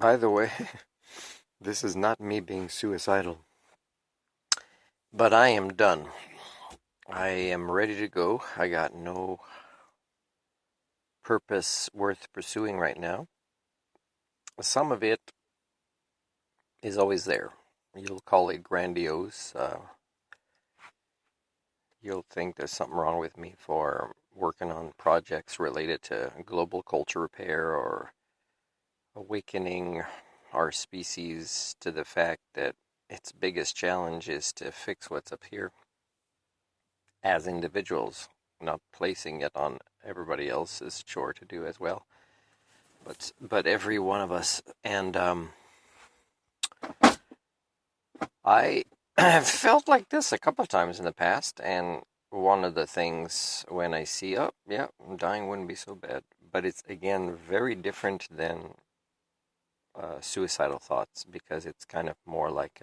By the way, this is not me being suicidal, but I am done. I am ready to go. I got no purpose worth pursuing right now. Some of it is always there. You'll call it grandiose. You'll think there's something wrong with me for working on projects related to global culture repair or awakening our species to the fact that its biggest challenge is to fix what's up here as individuals, not placing it on everybody else's chore to do as well, but every one of us. And I have felt like this a couple of times in the past, and one of the things when I see, oh yeah, dying wouldn't be so bad, but it's again very different than suicidal thoughts because it's kind of more like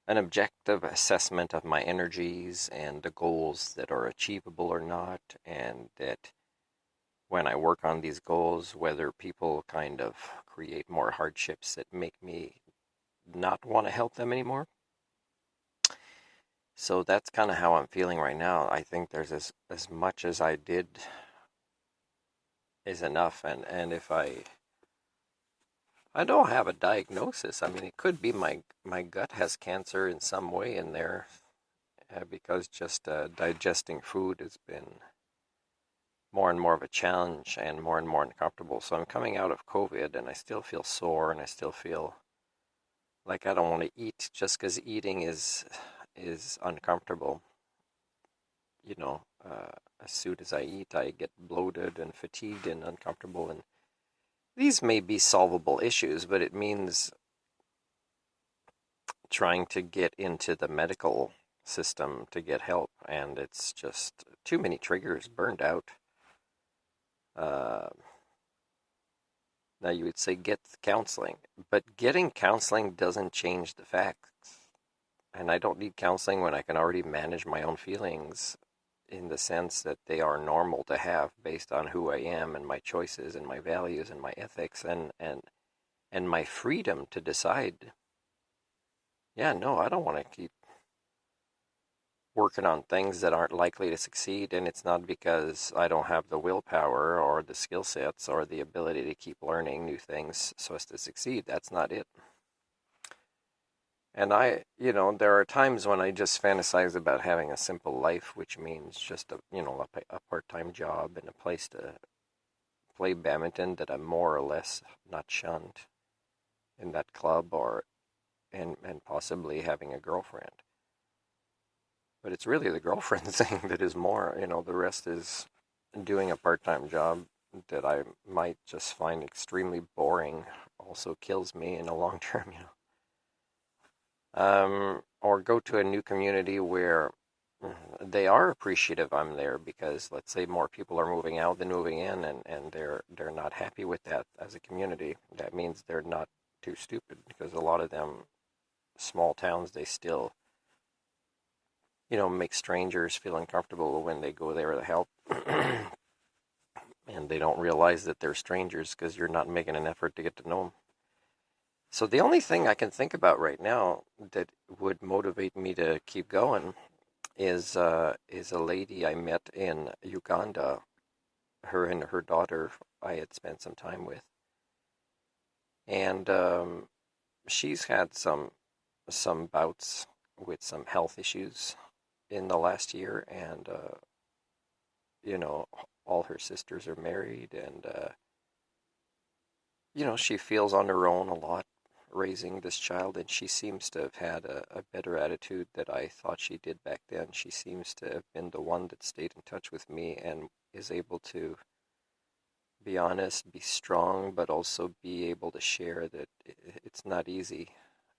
an objective assessment of my energies and the goals that are achievable or not, and that when I work on these goals, whether people kind of create more hardships that make me not want to help them anymore. So that's kind of how I'm feeling right now. I think there's as much as I did is enough, and if I don't have a diagnosis. I mean, it could be my gut has cancer in some way in there, because just digesting food has been more and more of a challenge and more uncomfortable. So I'm coming out of COVID and I still feel sore and I still feel like I don't want to eat just because eating is uncomfortable. You know, as soon as I eat, I get bloated and fatigued and uncomfortable. And these may be solvable issues, but it means trying to get into the medical system to get help. And it's just too many triggers, burned out. Uh, Now you would say get counseling, but getting counseling doesn't change the facts. And I don't need counseling when I can already manage my own feelings in the sense that they are normal to have based on who I am and my choices and my values and my ethics and my freedom to decide, yeah, no, I don't want to keep working on things that aren't likely to succeed. And it's not because I don't have the willpower or the skill sets or the ability to keep learning new things so as to succeed. That's not it. And there are times when I just fantasize about having a simple life, which means just a part-time job and a place to play badminton that I'm more or less not shunned in that club, or and possibly having a girlfriend. But it's really the girlfriend thing that is more, the rest is doing a part-time job that I might just find extremely boring, also kills me in the long term. Or go to a new community where they are appreciative I'm there, because let's say more people are moving out than moving in, and they're not happy with that as a community. That means they're not too stupid, because a lot of them small towns, they still make strangers feel uncomfortable when they go there to help. And they don't realize that they're strangers because you're not making an effort to get to know them. So the only thing I can think about right now that would motivate me to keep going is a lady I met in Uganda. Her and her daughter I had spent some time with, and she's had some bouts with some health issues in the last year, and you know all her sisters are married, and she feels on her own a lot raising this child, and she seems to have had a better attitude that I thought she did back then. She seems to have been the one that stayed in touch with me and is able to be honest, be strong, but also be able to share that it's not easy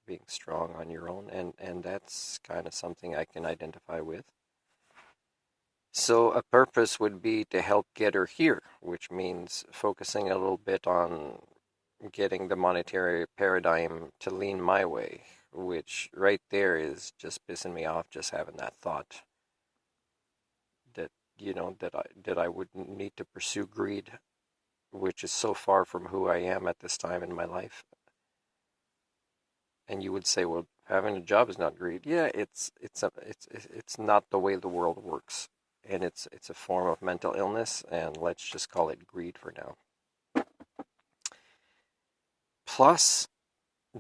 being strong on your own, and that's kind of something I can identify with. So a purpose would be to help get her here, which means focusing a little bit on getting the monetary paradigm to lean my way, which right there is just pissing me off just having that thought that that I would need to pursue greed which is so far from who I am at this time in my life. And you would say, well, having a job is not greed. Yeah, it's not the way the world works, and it's a form of mental illness, and let's just call it greed for now. Plus,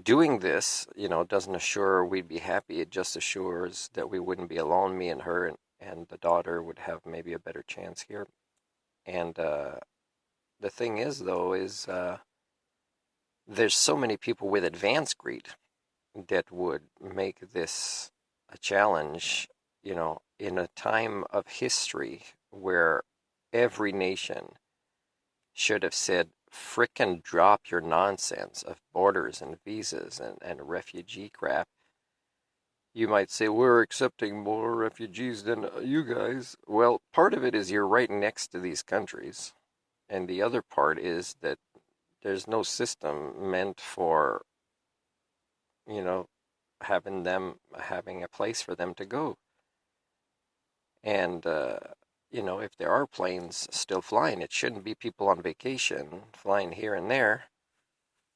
doing this, doesn't assure we'd be happy. It just assures that we wouldn't be alone, me and her, and the daughter would have maybe a better chance here. And the thing is, though, is there's so many people with advanced greed that would make this a challenge, in a time of history where every nation should have said, frickin' drop your nonsense of borders and visas and refugee crap. You might say, we're accepting more refugees than you guys. Well, part of it is you're right next to these countries. And the other part is that there's no system meant for, you know, having a place for them to go. And, if there are planes still flying, it shouldn't be people on vacation flying here and there.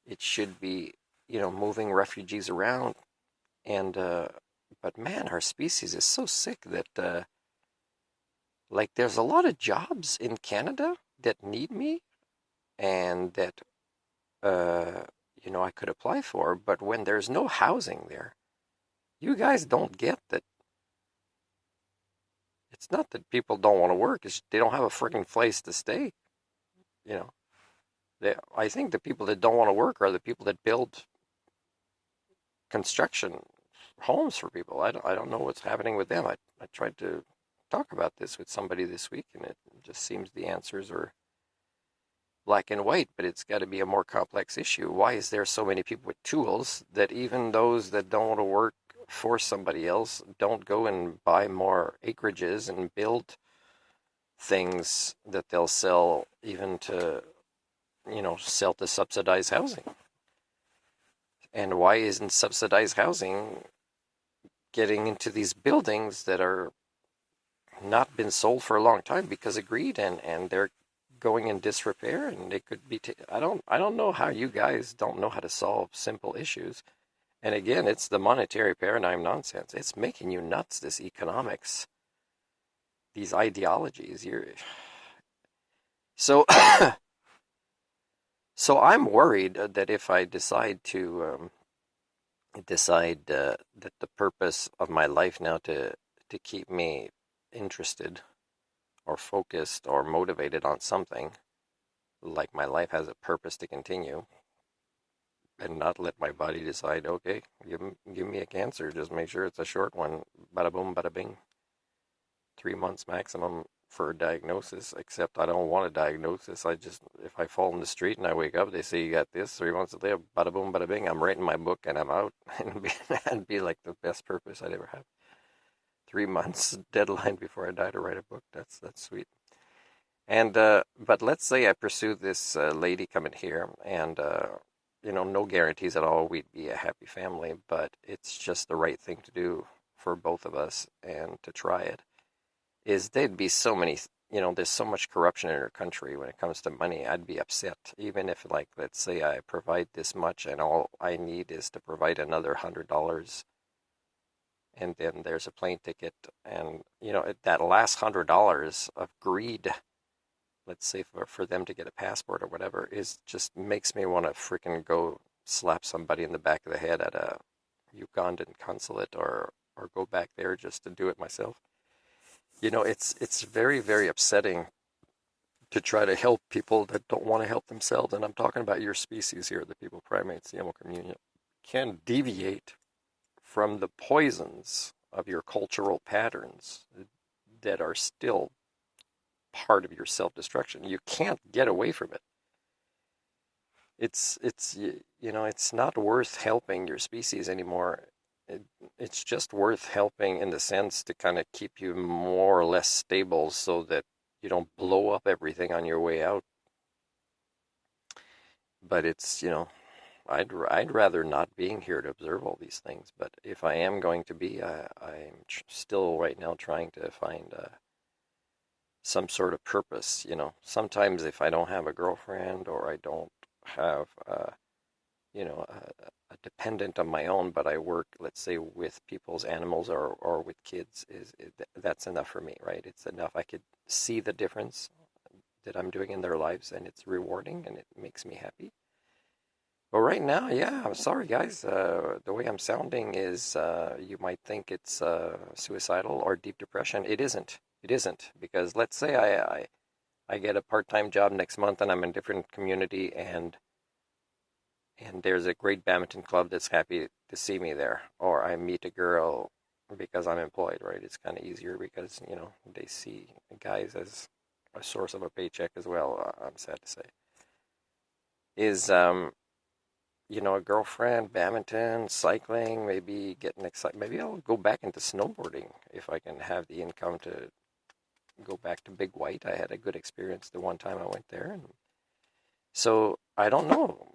It should be, moving refugees around. And, but man, our species is so sick that, like, there's a lot of jobs in Canada that need me and that, I could apply for. But when there's no housing there, you guys don't get that. It's not that people don't want to work, it's they don't have a freaking place to stay. You know, I think the people that don't want to work are the people that build construction homes for people. I don't know what's happening with them. I tried to talk about this with somebody this week, and it just seems the answers are black and white, but it's got to be a more complex issue. Why is there so many people with tools that even those that don't want to work for somebody else don't go and buy more acreages and build things that they'll sell, even to, sell to subsidized housing? And why isn't subsidized housing getting into these buildings that are not been sold for a long time because of greed, and they're going in disrepair, and they could be I don't know how you guys don't know how to solve simple issues. And again, it's the monetary paradigm nonsense. It's making you nuts, this economics, these ideologies. So so I'm worried that if I decide to that the purpose of my life now to keep me interested or focused or motivated on something, like my life has a purpose to continue, and not let my body decide, okay, give me a cancer, just make sure it's a short one, bada boom, bada bing, 3 months maximum for a diagnosis. Except I don't want a diagnosis. If I fall in the street and I wake up, they say you got this, 3 months to live, bada boom, bada bing, I'm writing my book and I'm out. And that'd be like the best purpose I'd ever have. 3 months deadline before I die to write a book. That's sweet. And but let's say I pursue this lady coming here, and no guarantees at all we'd be a happy family, but it's just the right thing to do for both of us, and to try it. Is there'd be so many, there's so much corruption in our country when it comes to money. I'd be upset, even if, like, let's say I provide this much, and all I need is to provide another $100, and then there's a plane ticket, and that last $100 of greed, let's say for them to get a passport or whatever, is just makes me want to freaking go slap somebody in the back of the head at a Ugandan consulate, or go back there just to do it myself. It's very, very upsetting to try to help people that don't want to help themselves. And I'm talking about your species here, the people primates, the animal communion, can deviate from the poisons of your cultural patterns that are still part of your self-destruction. You can't get away from it. It's not worth helping your species anymore. It's just worth helping in the sense to kind of keep you more or less stable, so that you don't blow up everything on your way out. But I'd rather not being here to observe all these things. But if I am going to be, I'm still right now trying to find some sort of purpose. Sometimes if I don't have a girlfriend or I don't have, a dependent of my own, but I work, let's say, with people's animals or with kids, that's enough for me, right? It's enough. I could see the difference that I'm doing in their lives, and it's rewarding, and it makes me happy. But right now, yeah, I'm sorry, guys. The way I'm sounding is you might think it's suicidal or deep depression. It isn't. It isn't because let's say I get a part-time job next month and I'm in a different community and there's a great badminton club that's happy to see me there, or I meet a girl because I'm employed, right? It's kind of easier because they see guys as a source of a paycheck as well. I'm sad to say, is a girlfriend, badminton, cycling, maybe getting excited. Maybe I'll go back into snowboarding if I can have the income to go back to Big White. I had a good experience the one time I went there, and so I don't know.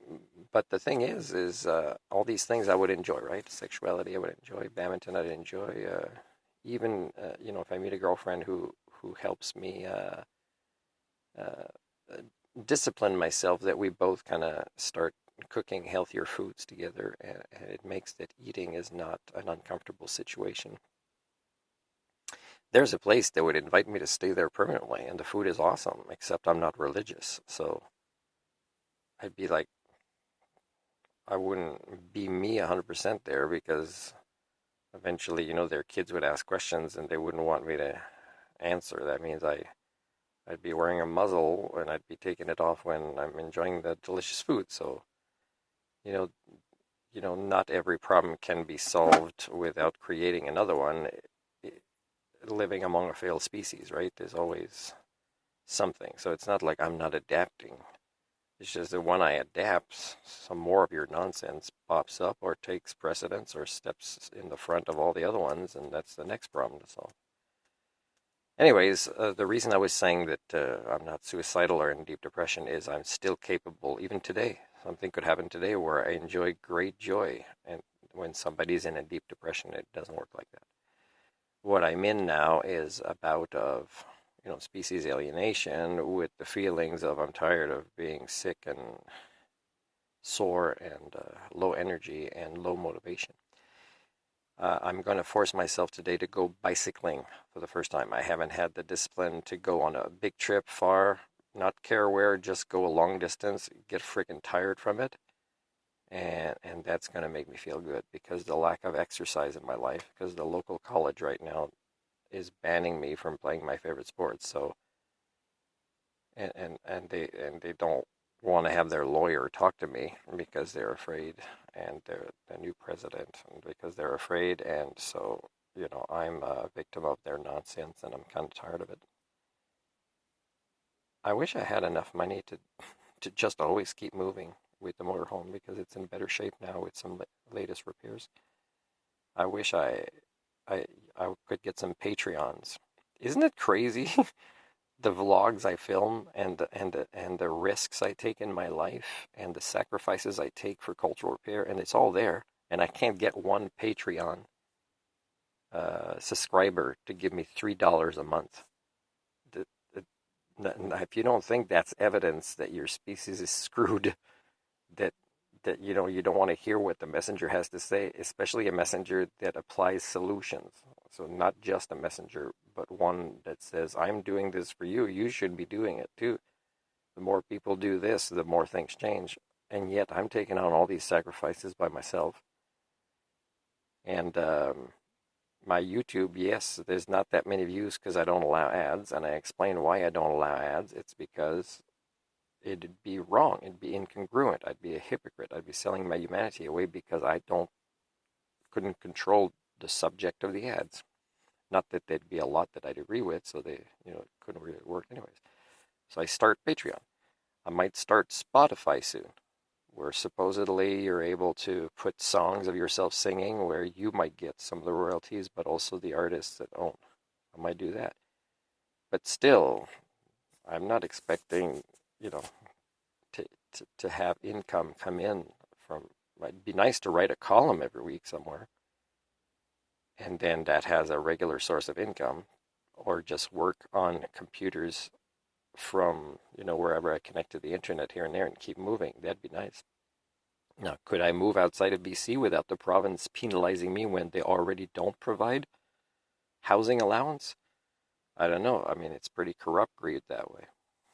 But the thing is all these things I would enjoy, right? Sexuality I would enjoy, badminton I'd enjoy. Even if I meet a girlfriend who helps me uh, discipline myself, that we both kind of start cooking healthier foods together, and it makes that eating is not an uncomfortable situation. There's a place that would invite me to stay there permanently, and the food is awesome, except I'm not religious. So I'd be like, I wouldn't be me 100% there because eventually, their kids would ask questions and they wouldn't want me to answer. That means I'd be wearing a muzzle and I'd be taking it off when I'm enjoying the delicious food. So, you know, not every problem can be solved without creating another one. Living among a failed species, right? There's always something. So it's not like I'm not adapting. It's just that when I adapt, some more of your nonsense pops up or takes precedence or steps in the front of all the other ones, and that's the next problem to solve. Anyways, the reason I was saying that I'm not suicidal or in deep depression is I'm still capable, even today. Something could happen today where I enjoy great joy, and when somebody's in a deep depression, it doesn't work like that. What I'm in now is a bout of species alienation with the feelings of I'm tired of being sick and sore and low energy and low motivation. I'm going to force myself today to go bicycling for the first time. I haven't had the discipline to go on a big trip far, not care where, just go a long distance, get freaking tired from it. And that's going to make me feel good because the lack of exercise in my life, because the local college right now is banning me from playing my favorite sports. So and they don't want to have their lawyer talk to me because they're afraid, and they're the new president, and because they're afraid, and so I'm a victim of their nonsense, and I'm kind of tired of it. I wish I had enough money to just always keep moving with the motorhome because it's in better shape now with some latest repairs. I wish I I could get some Patreons. Isn't it crazy the vlogs I film and the risks I take in my life and the sacrifices I take for cultural repair, and it's all there, and I can't get one Patreon subscriber to give me $3 a month. The, if you don't think that's evidence that your species is screwed, that you don't want to hear what the messenger has to say, especially a messenger that applies solutions. So not just a messenger, but one that says, I'm doing this for you. You should be doing it too. The more people do this, the more things change. And yet I'm taking on all these sacrifices by myself. And my YouTube, yes, there's not that many views because I don't allow ads. And I explain why I don't allow ads. It's because it'd be wrong. It'd be incongruent. I'd be a hypocrite. I'd be selling my humanity away because I couldn't control the subject of the ads. Not that there'd be a lot that I'd agree with, so they, it couldn't really work anyways. So I start Patreon. I might start Spotify soon, where supposedly you're able to put songs of yourself singing where you might get some of the royalties, but also the artists that own. I might do that. But still, I'm not expecting, to have income come in from. It'd be nice to write a column every week somewhere, and then that has a regular source of income, or just work on computers from, wherever I connect to the internet here and there and keep moving. That'd be nice. Now, could I move outside of BC without the province penalizing me when they already don't provide housing allowance? I don't know. I mean, it's pretty corrupt greed that way.